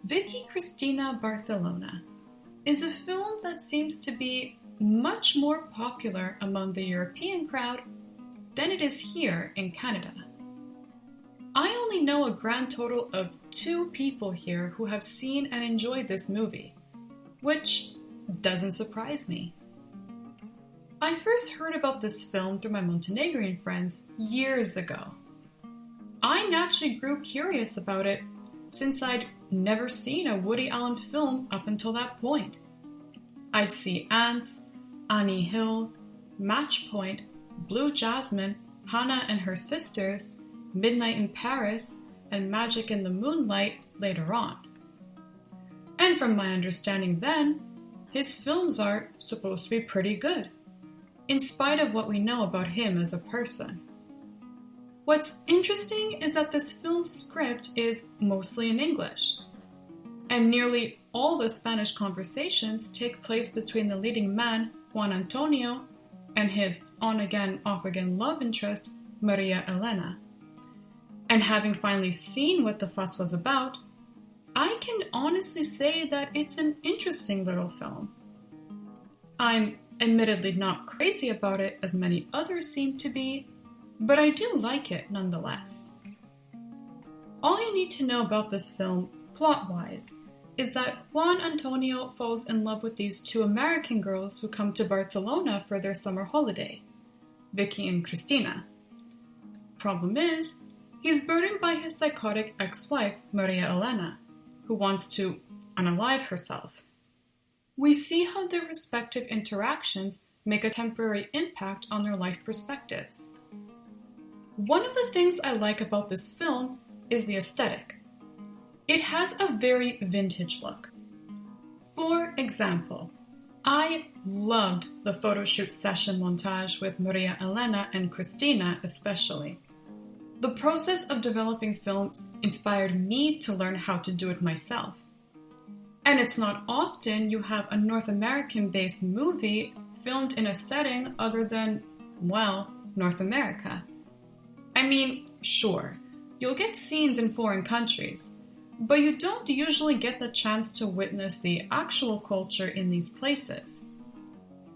Vicky Cristina Barcelona is a film that seems to be much more popular among the European crowd than it is here in Canada. I only know a grand total of 2 people here who have seen and enjoyed this movie, which doesn't surprise me. I first heard about this film through my Montenegrin friends years ago. I naturally grew curious about it since I'd never seen a Woody Allen film up until that point. I'd see Ants, Annie Hill, Match Point, Blue Jasmine, Hannah and Her Sisters, Midnight in Paris, and Magic in the Moonlight later on. And from my understanding then, his films are supposed to be pretty good, in spite of what we know about him as a person. What's interesting is that this film's script is mostly in English, and nearly all the Spanish conversations take place between the leading man, Juan Antonio, and his on-again, off-again love interest, Maria Elena. And having finally seen what the fuss was about, I can honestly say that it's an interesting little film. I'm admittedly not crazy about it as many others seem to be, but I do like it nonetheless. All you need to know about this film, plot-wise, is that Juan Antonio falls in love with these 2 American girls who come to Barcelona for their summer holiday, Vicky and Cristina. Problem is, he's burdened by his psychotic ex-wife, Maria Elena, who wants to unalive herself. We see how their respective interactions make a temporary impact on their life perspectives. One of the things I like about this film is the aesthetic. It has a very vintage look. For example, I loved the photo shoot session montage with Maria Elena and Cristina especially. The process of developing film inspired me to learn how to do it myself. And it's not often you have a North American-based movie filmed in a setting other than, well, North America. I mean, sure, you'll get scenes in foreign countries, but you don't usually get the chance to witness the actual culture in these places.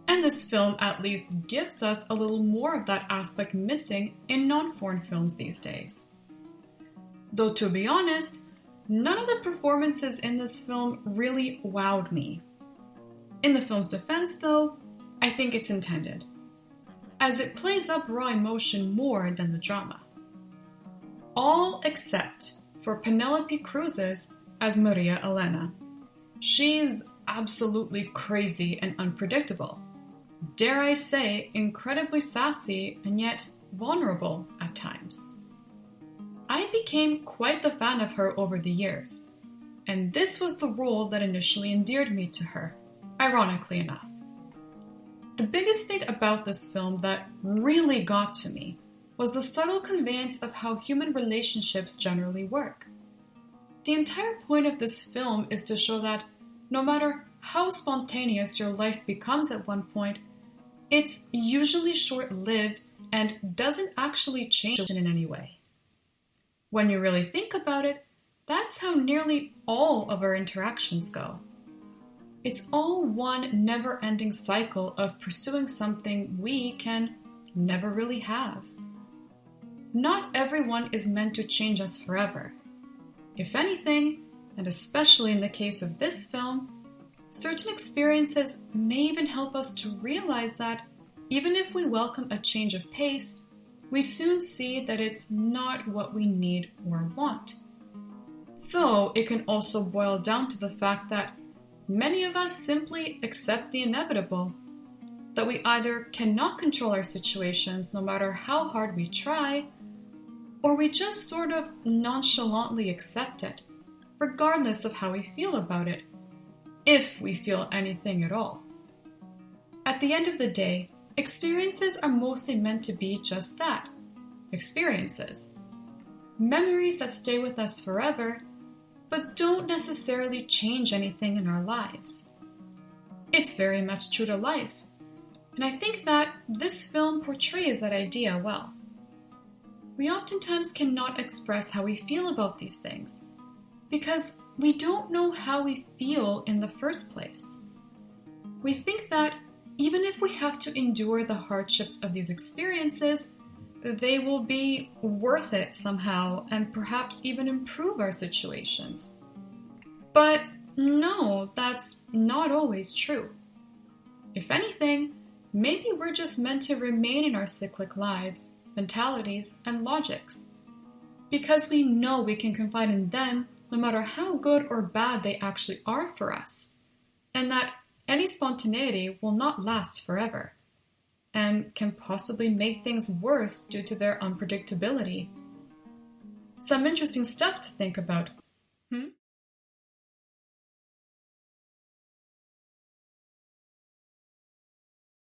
And this film at least gives us a little more of that aspect missing in non-foreign films these days. Though to be honest, none of the performances in this film really wowed me. In the film's defense though, I think it's intended, as it plays up raw emotion more than the drama. All except for Penelope Cruz's as Maria Elena. She's absolutely crazy and unpredictable. Dare I say, incredibly sassy and yet vulnerable at times. I became quite the fan of her over the years, and this was the role that initially endeared me to her, ironically enough. The biggest thing about this film that really got to me was the subtle conveyance of how human relationships generally work. The entire point of this film is to show that no matter how spontaneous your life becomes at one point, it's usually short-lived and doesn't actually change in any way. When you really think about it, that's how nearly all of our interactions go. It's all one never-ending cycle of pursuing something we can never really have. Not everyone is meant to change us forever. If anything, and especially in the case of this film, certain experiences may even help us to realize that even if we welcome a change of pace, we soon see that it's not what we need or want. Though it can also boil down to the fact that many of us simply accept the inevitable, that we either cannot control our situations no matter how hard we try, or we just sort of nonchalantly accept it, regardless of how we feel about it, if we feel anything at all. At the end of the day, experiences are mostly meant to be just that, experiences. Memories that stay with us forever, but don't necessarily change anything in our lives. It's very much true to life, and I think that this film portrays that idea well. We oftentimes cannot express how we feel about these things, because we don't know how we feel in the first place. We think that even if we have to endure the hardships of these experiences, they will be worth it somehow and perhaps even improve our situations. But no, that's not always true. If anything, maybe we're just meant to remain in our cyclic lives, mentalities, and logics, because we know we can confide in them no matter how good or bad they actually are for us, and that any spontaneity will not last forever, and can possibly make things worse due to their unpredictability. Some interesting stuff to think about.